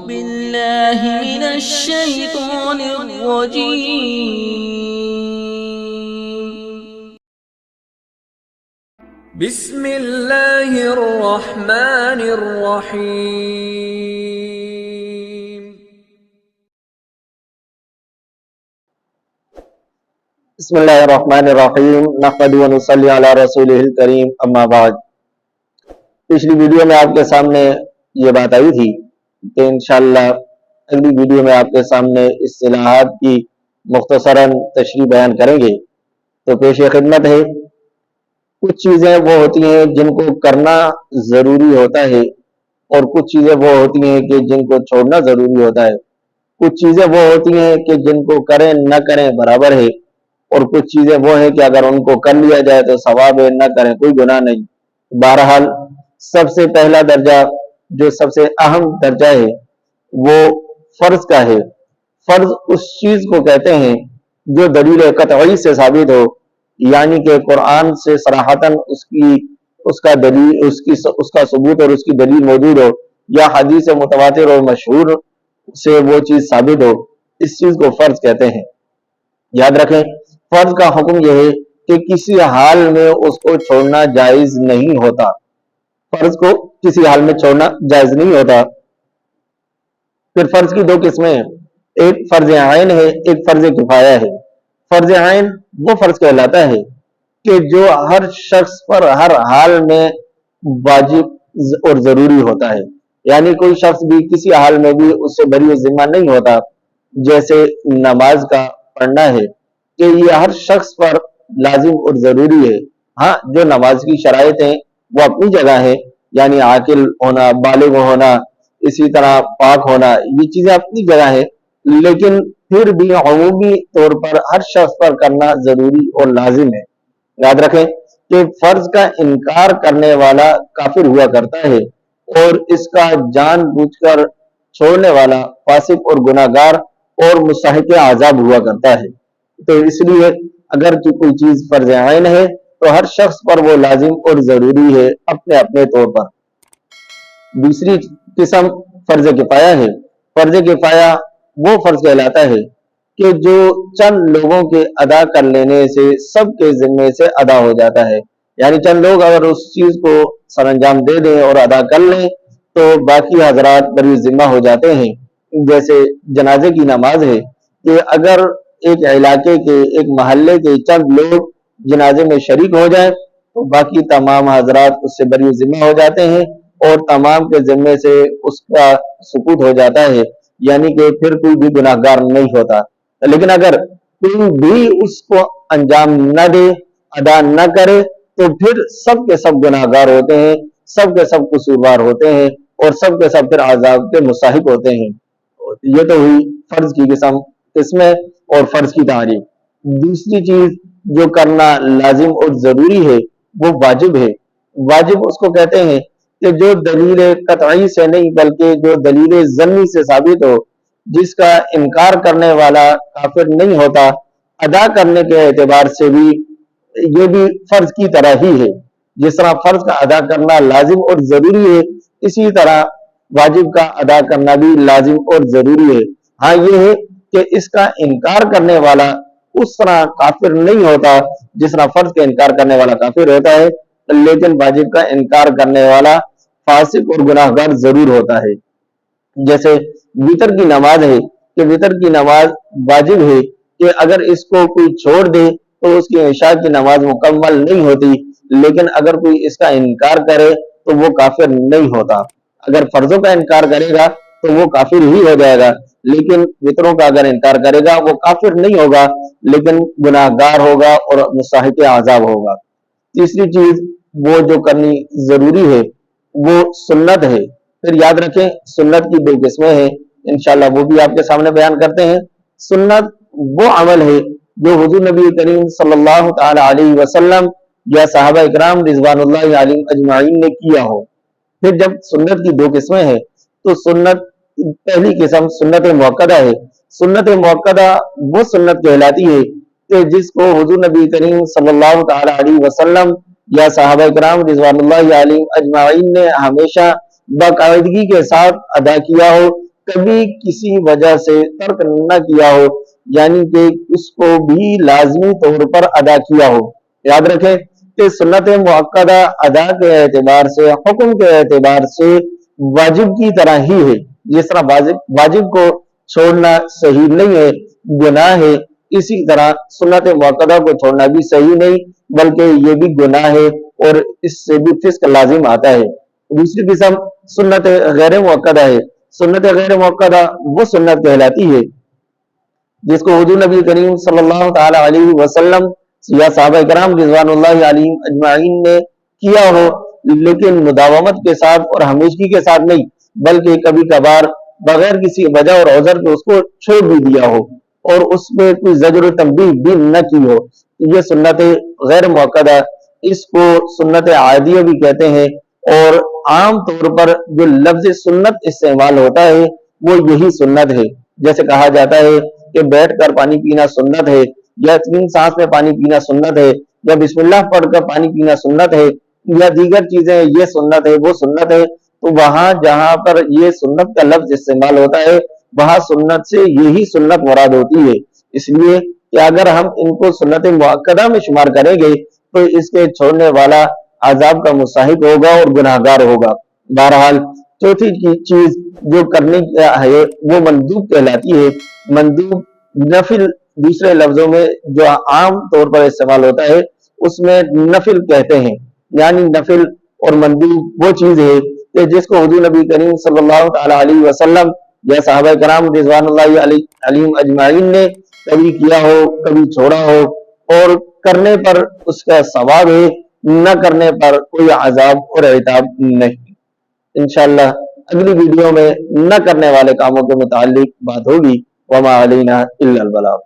بالله من الشيطان الرجيم. بسم الله الرحمن الرحيم. بسم اللہ الرحمن الرحیم نحمد و نصلی علی رسولہ الکریم اما بعد. پچھلی ویڈیو میں آپ کے سامنے یہ بات آئی تھی کہ انشاءاللہ اگلی ویڈیو میں آپ کے سامنے اصطلاحات کی مختصراً تشریح بیان کریں گے. تو پیش خدمت ہے، کچھ چیزیں وہ ہوتی ہیں جن کو کرنا ضروری ہوتا ہے اور کچھ چیزیں وہ ہوتی ہیں کہ جن کو چھوڑنا ضروری ہوتا ہے. کچھ چیزیں وہ ہوتی ہیں کہ جن کو کریں نہ کریں برابر ہے، اور کچھ چیزیں وہ ہیں کہ اگر ان کو کر لیا جائے تو ثواب ہے، نہ کریں کوئی گناہ نہیں. بہرحال سب سے پہلا درجہ جو سب سے اہم درجہ ہے وہ فرض کا ہے. فرض اس چیز کو کہتے ہیں جو دلیل قطعی سے ثابت ہو، یعنی کہ قرآن سے صراحتاً اس کا ثبوت اور اس کی دلیل موجود ہو، یا حدیث متواتر اور مشہور سے وہ چیز ثابت ہو. اس چیز کو فرض کہتے ہیں. یاد رکھیں، فرض کا حکم یہ ہے کہ کسی حال میں اس کو چھوڑنا جائز نہیں ہوتا. فرض کو کسی حال میں چھوڑنا جائز نہیں ہوتا. پھر فرض کی دو قسمیں ہیں، ایک فرض عین ہے، ایک فرض کفایہ ہے. فرض عین وہ فرض کہلاتا ہے کہ جو ہر شخص پر ہر حال میں واجب اور ضروری ہوتا ہے، یعنی کوئی شخص بھی کسی حال میں بھی اس سے بری ذمہ نہیں ہوتا. جیسے نماز کا پڑھنا ہے کہ یہ ہر شخص پر لازم اور ضروری ہے. ہاں، جو نماز کی شرائط ہیں وہ اپنی جگہ ہے، یعنی عاقل ہونا، بالغ ہونا، اسی طرح پاک ہونا، یہ چیزیں اپنی جگہ ہے، لیکن پھر بھی عمومی طور پر ہر شخص پر کرنا ضروری اور لازم ہے. یاد رکھیں کہ فرض کا انکار کرنے والا کافر ہوا کرتا ہے، اور اس کا جان بوجھ کر چھوڑنے والا فاسق اور گناہگار اور مستحق عذاب ہوا کرتا ہے. تو اس لیے اگر کوئی چیز فرض عین ہے تو ہر شخص پر وہ لازم اور ضروری ہے اپنے اپنے طور پر. دوسری قسم فرض کفایہ ہے. فرض کفایہ وہ فرض کہلاتا ہے کہ جو چند لوگوں کے ادا کر لینے سے سب کے ذمے سے ادا ہو جاتا ہے. یعنی چند لوگ اگر اس چیز کو سر انجام دے دیں اور ادا کر لیں تو باقی حضرات بری ذمہ ہو جاتے ہیں. جیسے جنازے کی نماز ہے کہ اگر ایک علاقے کے، ایک محلے کے چند لوگ جنازے میں شریک ہو جائیں تو باقی تمام حضرات اس سے بری ذمہ ہو جاتے ہیں اور تمام کے ذمے سے اس کا سقوط ہو جاتا ہے، یعنی کہ پھر کوئی بھی گناہگار نہیں ہوتا. لیکن اگر کوئی بھی اس کو انجام نہ دے، ادا نہ کرے، تو پھر سب کے سب گناہگار ہوتے ہیں، سب کے سب قصوروار ہوتے ہیں اور سب کے سب پھر عذاب کے مستحق ہوتے ہیں. یہ تو ہوئی فرض کی قسمیں اور فرض کی تعریف. دوسری چیز جو کرنا لازم اور ضروری ہے وہ واجب ہے. واجب اس کو کہتے ہیں کہ جو دلیل قطعی سے نہیں بلکہ جو دلیل ظنی سے ثابت ہو، جس کا انکار کرنے والا کافر نہیں ہوتا. ادا کرنے کے اعتبار سے بھی یہ بھی فرض کی طرح ہی ہے. جس طرح فرض کا ادا کرنا لازم اور ضروری ہے، اسی طرح واجب کا ادا کرنا بھی لازم اور ضروری ہے. ہاں یہ ہے کہ اس کا انکار کرنے والا اس طرح کافر نہیں ہوتا جس طرح فرض کا انکار کرنے والا کافر ہوتا ہے، لیکن واجب کا انکار کرنے والا فاسق اور گناہگار ضرور ہوتا ہے. جیسے وتر کی نماز ہے کہ وتر کی نماز واجب ہے کہ اگر اس کو کوئی چھوڑ دے تو اس کی عشاء کی نماز مکمل نہیں ہوتی، لیکن اگر کوئی اس کا انکار کرے تو وہ کافر نہیں ہوتا. اگر فرضوں کا انکار کرے گا تو وہ کافر ہی ہو جائے گا، لیکن وطروں کا اگر انکار کرے گا وہ کافر نہیں ہوگا لیکن گناہگار ہوگا اور مستحق عذاب ہوگا. تیسری چیز وہ جو کرنی ضروری ہے وہ سنت ہے. پھر یاد رکھیں سنت کی دو قسمیں ہیں، انشاءاللہ وہ بھی آپ کے سامنے بیان کرتے ہیں. سنت وہ عمل ہے جو حضور نبی کریم صلی اللہ تعالی علیہ وسلم یا صحابہ اکرام رضوان اللہ علیہم اجمعین نے کیا ہو. پھر جب سنت کی دو قسمیں ہیں تو سنت پہلی قسم سنت موقدہ ہے. سنت موقدہ وہ سنت کہلاتی ہے کہ جس کو حضور نبی کریم صلی اللہ تعالی علیہ وسلم یا صحابہ کرام رضوان اللہ علیہم اجمعین نے ہمیشہ باقاعدگی کے ساتھ ادا کیا ہو، کبھی کسی وجہ سے ترک نہ کیا ہو، یعنی کہ اس کو بھی لازمی طور پر ادا کیا ہو۔ یاد رکھیں کہ سنت مؤکدہ ادا کے اعتبار سے، حکم کے اعتبار سے واجب کی طرح ہی ہے۔ جس طرح واجب کو چھوڑنا صحیح نہیں ہے، گناہ ہے، اسی طرح سنت مؤکدہ کو چھوڑنا بھی صحیح نہیں بلکہ یہ بھی گناہ ہے اور اس سے بھی فسق لازم آتا ہے۔ دوسری قسم سنت غیر مؤکدہ ہے۔ سنت غیر مؤکدہ وہ سنت کہلاتی ہے جس کو حضور نبی کریم صلی اللہ تعالی علیہ وسلم یا صحابہ کرام رضوان اللہ علیہم اجمعین نے کیا ہو، لیکن مداومت کے ساتھ اور ہمیشگی کے ساتھ نہیں، بلکہ کبھی کبھار بغیر کسی وجہ اور عذر کے اس کو چھوڑ بھی دیا ہو اور اس میں کوئی زجر و تنبیہ بھی نہ کی ہو، یہ سنت غیر مؤکدہ، اس کو سنت عادیہ بھی کہتے ہیں۔ اور عام طور پر جو لفظ سنت استعمال ہوتا ہے وہ یہی سنت ہے، جیسے کہا جاتا ہے کہ بیٹھ کر پانی پینا سنت ہے، یا 3 سانس میں پانی پینا سنت ہے، یا بسم اللہ پڑھ کر پانی پینا سنت ہے، یا دیگر چیزیں یہ سنت ہے وہ سنت ہے، تو وہاں جہاں پر یہ سنت کا لفظ استعمال ہوتا ہے وہاں سنت سے یہی سنت مراد ہوتی ہے۔ اس لیے کہ اگر ہم ان کو سنت مؤکدہ میں شمار کریں گے تو اس کے چھوڑنے والا عذاب کا مستحق ہوگا اور گناہگار ہوگا۔ بہرحال چوتھی چیز جو کرنے ہے وہ مندوب کہلاتی ہے۔ مندوب نفل، دوسرے لفظوں میں جو عام طور پر استعمال ہوتا ہے اس میں نفل کہتے ہیں، یعنی نفل اور مندوب وہ چیز ہے کہ جس کو حضور نبی کریم صلی اللہ تعالی علیہ وسلم یا صحابہ کرام رضوان اللہ علیہم اجمعین نے کبھی کیا ہو، کبھی چھوڑا ہو، اور کرنے پر اس کا ثواب ہے، نہ کرنے پر کوئی عذاب اور عتاب نہیں۔ انشاءاللہ اگلی ویڈیو میں نہ کرنے والے کاموں کے متعلق بات ہوگی۔ وما علینا الا البلاغ۔